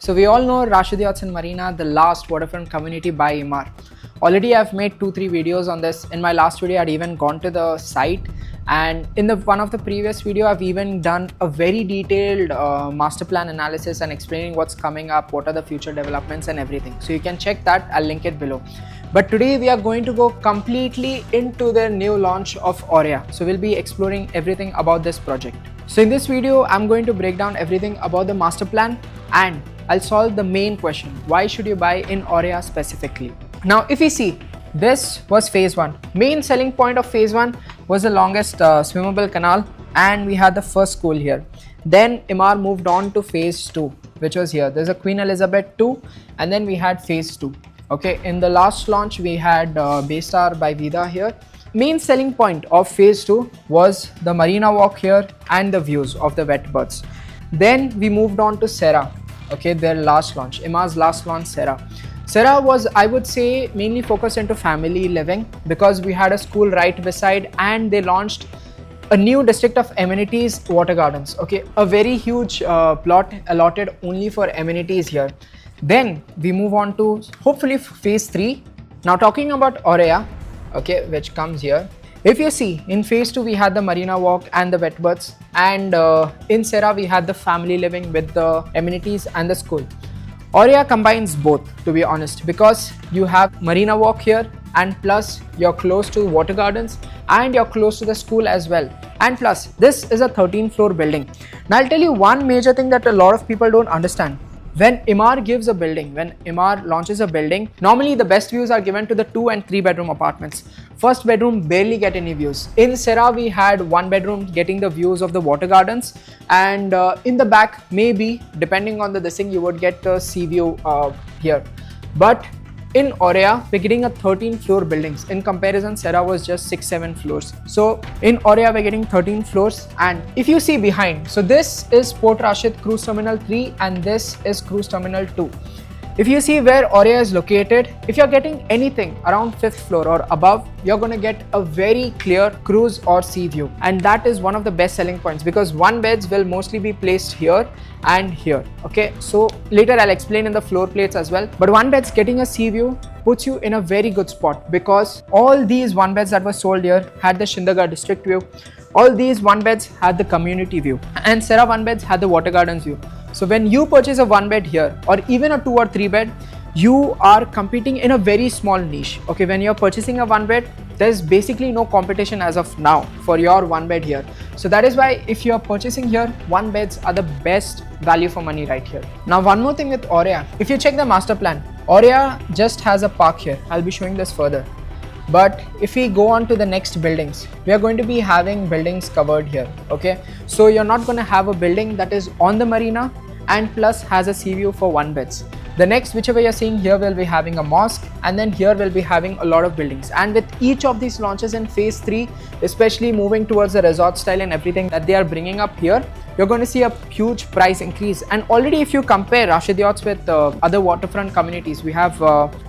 So we all know Rashid Yachts Marina, the last waterfront community by Emaar. Already I've made 2-3 videos on this. In my last video I'd even gone to the site, and in one of the previous video I've even done a very detailed master plan analysis and explaining what's coming up, what are the future developments and everything. So you can check that, I'll link it below. But today we are going to go completely into the new launch of Aurea. So we'll be exploring everything about this project. So in this video I'm going to break down everything about the master plan, and I'll solve the main question: why should you buy in Aurea specifically? Now if you see, this was phase 1. Main selling point of phase 1 was the longest swimmable canal, and we had the first school here. Then Emaar moved on to phase 2, which was here. There's a Queen Elizabeth 2, and then we had phase 2. Okay, in the last launch we had Baystar by Vida here. Main selling point of phase 2 was the marina walk here and the views of the wet berths. Then we moved on to Serra. Okay, their last launch, Emaar's last launch, Serra. Serra was, I would say, mainly focused into family living because we had a school right beside, and they launched a new district of amenities, water gardens. Okay, a very huge plot allotted only for amenities here. Then we move on to hopefully phase 3. Now talking about Aurea, okay, which comes here. If you see, in phase 2 we had the marina walk and the wet berths, and in Serra we had the family living with the amenities and the school. Aurea combines both, to be honest, because you have marina walk here, and plus you're close to water gardens and you're close to the school as well. And plus this is a 13-floor building. Now I'll tell you one major thing that a lot of people don't understand. When Emaar gives a building, when Emaar launches a building, normally the best views are given to the 2 and 3 bedroom apartments. First bedroom barely get any views. In Serra we had 1 bedroom getting the views of the water gardens, and in the back maybe, depending on the thing, you would get the sea view here. But in Aurea, we're getting a 13-floor buildings. In comparison, Serra was just 6-7 floors. So in Aurea, we're getting 13 floors. And if you see behind, so this is Port Rashid Cruise Terminal 3 and this is Cruise Terminal 2. If you see where Aurea is located, if you're getting anything around 5th floor or above, you're going to get a very clear cruise or sea view. And that is one of the best selling points, because one beds will mostly be placed here and here. Okay, so later I'll explain in the floor plates as well. But one bed's getting a sea view puts you in a very good spot, because all these one beds that were sold here had the Shindaga district view. All these one beds had the community view, and Serra one beds had the water gardens view. So when you purchase a 1 bed here, or even a 2 or 3 bed, you are competing in a very small niche. Okay, when you're purchasing a 1 bed, there's basically no competition as of now for your 1 bed here. So that is why if you're purchasing here, 1 beds are the best value for money right here. Now one more thing with Aurea, if you check the master plan, Aurea just has a park here. I'll be showing this further. But if we go on to the next buildings, we are going to be having buildings covered here. Okay, so you're not going to have a building that is on the marina and plus has a sea view for 1 beds. The next, whichever you're seeing here, will be having a mosque, and then here we'll be having a lot of buildings. And with each of these launches in phase 3, especially moving towards the resort style and everything that they are bringing up here, you're going to see a huge price increase. And already if you compare Rashid Yachts with other waterfront communities, we have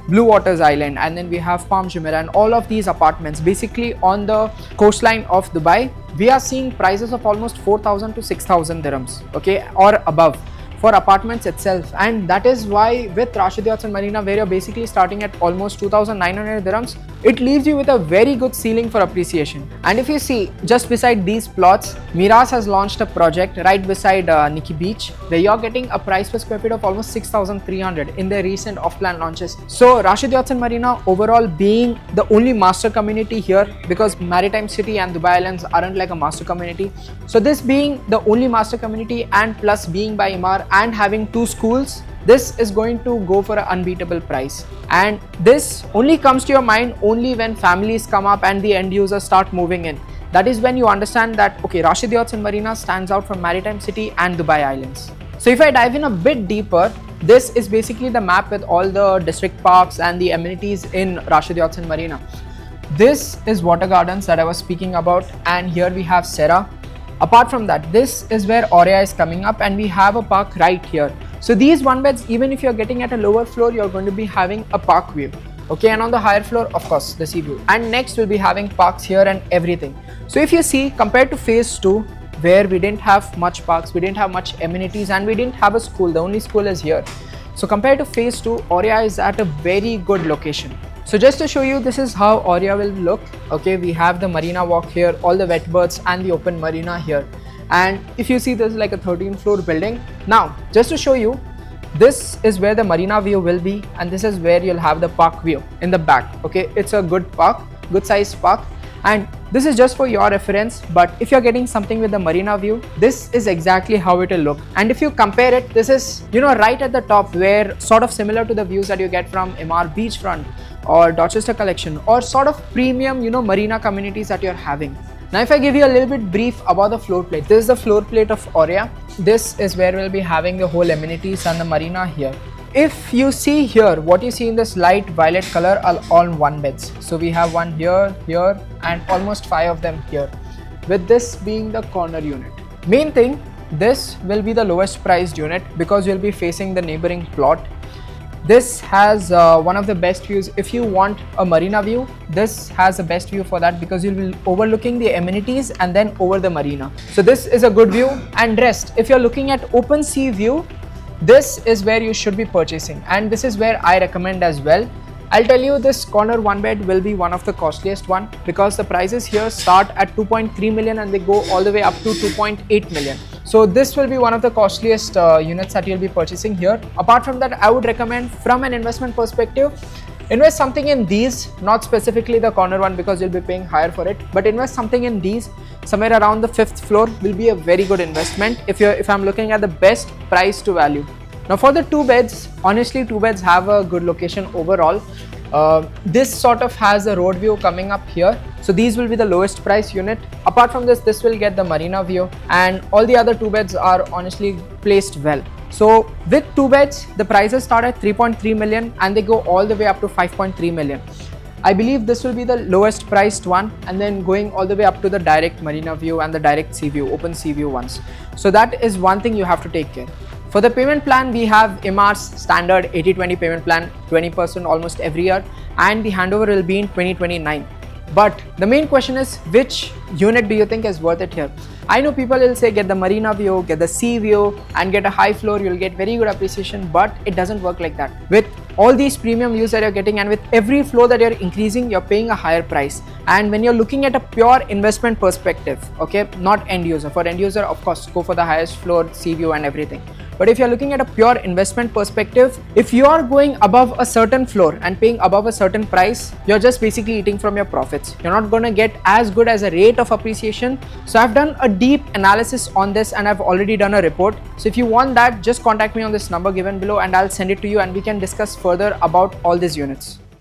Blue Waters Island, and then we have Palm Jumeirah, and all of these apartments basically on the coastline of Dubai, we are seeing prices of almost 4,000 to 6,000 dirhams, okay, or above, for apartments itself. And that is why with Rashid Yachts Marina, where you're basically starting at almost 2,900 dirhams, it leaves you with a very good ceiling for appreciation. And if you see, just beside these plots, Miras has launched a project right beside Nikki Beach, where you're getting a price per square feet of almost 6,300 in their recent off-plan launches. So Rashid Yachts Marina overall being the only master community here, because Maritime City and Dubai Islands aren't like a master community. So this being the only master community, and plus being by Emaar and having 2 schools, this is going to go for an unbeatable price. And this only comes to your mind only when families come up and the end users start moving in. That is when you understand that, okay, Rashid Yachts Marina stands out from Maritime City and Dubai Islands. So if I dive in a bit deeper, this is basically the map with all the district parks and the amenities in Rashid Yachts Marina. This is water gardens that I was speaking about, and here we have Serra. Apart from that, this is where Aurea is coming up, and we have a park right here. So these 1 beds, even if you're getting at a lower floor, you're going to be having a park view. Okay, and on the higher floor, of course, the sea view. And next we'll be having parks here and everything. So if you see, compared to phase 2, where we didn't have much parks, we didn't have much amenities, and we didn't have a school. The only school is here. So compared to phase 2, Aurea is at a very good location. So just to show you, this is how Aurea will look. Okay, we have the marina walk here, all the wet berths and the open marina here. And if you see, there's like a 13th floor building. Now, just to show you, this is where the marina view will be, and this is where you'll have the park view in the back. Okay, it's a good park, good sized park. And this is just for your reference, but if you're getting something with the marina view, this is exactly how it will look. And if you compare it, this is, right at the top, where sort of similar to the views that you get from Emaar beachfront or Dorchester collection, or sort of premium, marina communities that you're having. Now, if I give you a little bit brief about the floor plate, this is the floor plate of Aurea. This is where we'll be having the whole amenities and the marina here. If you see here, what you see in this light violet color are all one beds. So we have one here, here, and almost 5 of them here, with this being the corner unit. Main thing, this will be the lowest priced unit because you'll be facing the neighboring plot. This has one of the best views. If you want a marina view, this has the best view for that because you'll be overlooking the amenities and then over the marina. So this is a good view. And rest, if you're looking at open sea view, this is where you should be purchasing, and this is where I recommend as well. I'll tell you, this corner one bed will be one of the costliest one because the prices here start at 2.3 million and they go all the way up to 2.8 million. So this will be one of the costliest units that you'll be purchasing here. Apart from that, I would recommend from an investment perspective, invest something in these, not specifically the corner one because you'll be paying higher for it, but invest something in these. Somewhere around the 5th floor will be a very good investment if I'm looking at the best price to value. Now for the 2 beds, honestly 2 beds have a good location overall. This sort of has a road view coming up here. So these will be the lowest price unit. Apart from this will get the marina view, and all the other 2 beds are honestly placed well. So with 2 beds, the prices start at 3.3 million and they go all the way up to 5.3 million. I believe this will be the lowest priced one, and then going all the way up to the direct marina view and the direct sea view, open sea view ones. So that is one thing you have to take care. For the payment plan, we have Emaar's standard 80-20 payment plan, 20% almost every year, and the handover will be in 2029. But the main question is, which unit do you think is worth it here? I know people will say get the marina view, get the sea view, and get a high floor, you'll get very good appreciation, but it doesn't work like that. With all these premium views that you're getting, and with every floor that you're increasing, you're paying a higher price. And when you're looking at a pure investment perspective, okay, not end user. For end user, of course, go for the highest floor, sea view and everything. But if you're looking at a pure investment perspective, if you are going above a certain floor and paying above a certain price, you're just basically eating from your profits. You're not going to get as good as a rate of appreciation. So I've done a deep analysis on this and I've already done a report. So if you want that, just contact me on this number given below and I'll send it to you and we can discuss further about all these units.